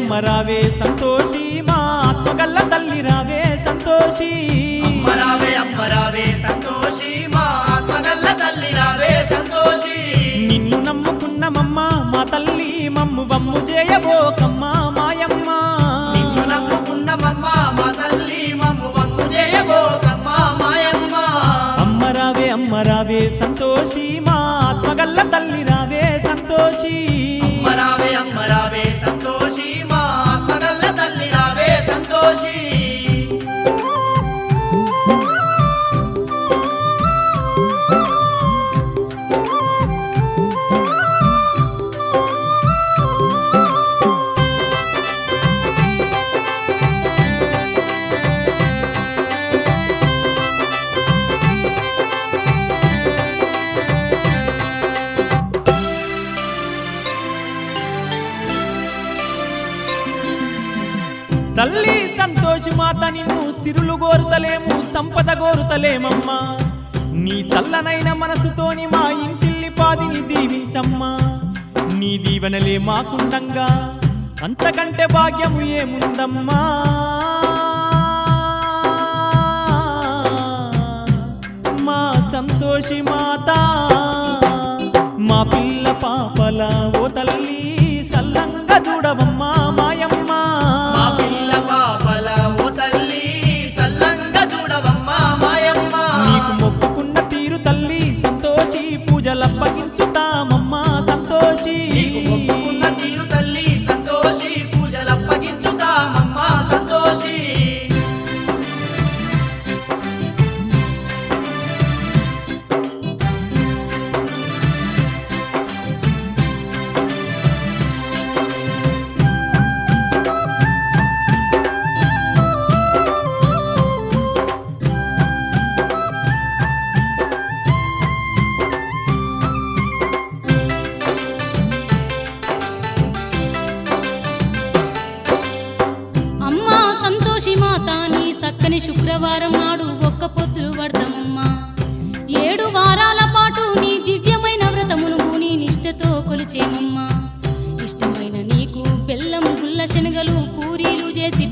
అమ్మ రావే సంతోషి మా ఆత్మగల్ల తల్లి రావే సంతోషి అమ్మ రావే సంతోషి మా ఆత్మగల్ల తల్లి రావే సంతోషి నిన్ను నమ్ముకున్నమమ్మ మా తల్లి మమ్ము బమ్ము చేయబోకమ్మ మాయమ్మ నిన్ను నమ్ముకున్నమమ్మ మా తల్లి మమ్ము బమ్ము చేయబోకమ్మ మాయమ్మ అమ్మ రావే సంతోషి మా ఆత్మగల్ల తల్లి రావే సంతోషి అమ్మ రావే సంతోషి మా ఆత్మగల్ల తల్లి రావే సంతోషి తల్లి సంతోషి మాత నిన్ను సిరులు గోరుతలేము సంపద గోరుతలేమమ్మా నీ చల్లనైన మనసుతోని మా ఇంటిల్లి పాదిని దీవించమ్మా నీ దీవెనలే మాకుండంగా అంతకంటే భాగ్యము ఏముందమ్మా మా సంతోషి మాత మా పిల్ల పాపల ఓ తల్లి సల్లంగా చూడవమ్మా మాయమ్మ మా పిల్ల పాపల ఓ తల్లి సల్లంగా చూడవమ్మా మాయమ్మ నీకు మొక్కుకున్న తీరు తల్లి సంతోషి పూజలప్పగించుతామమ్మా సంతోషి నీకు మొక్కుకున్న తీరు తల్లి సంతోషి పూజలప్పగించుతామమ్మా సంతోషి అమ్మా సంతోషి మాత నీ సక్కని శుక్రవారం నాడు ఒక్క పొద్దులు పడతామమ్మా 7 వారాల పాటు నీ దివ్యమైన వ్రతమును నీ నిష్టతో కొలిచేమమ్మా ఇష్టమైన నీకు బెల్లం గుల్ల శనగలు పూరీలు చేసి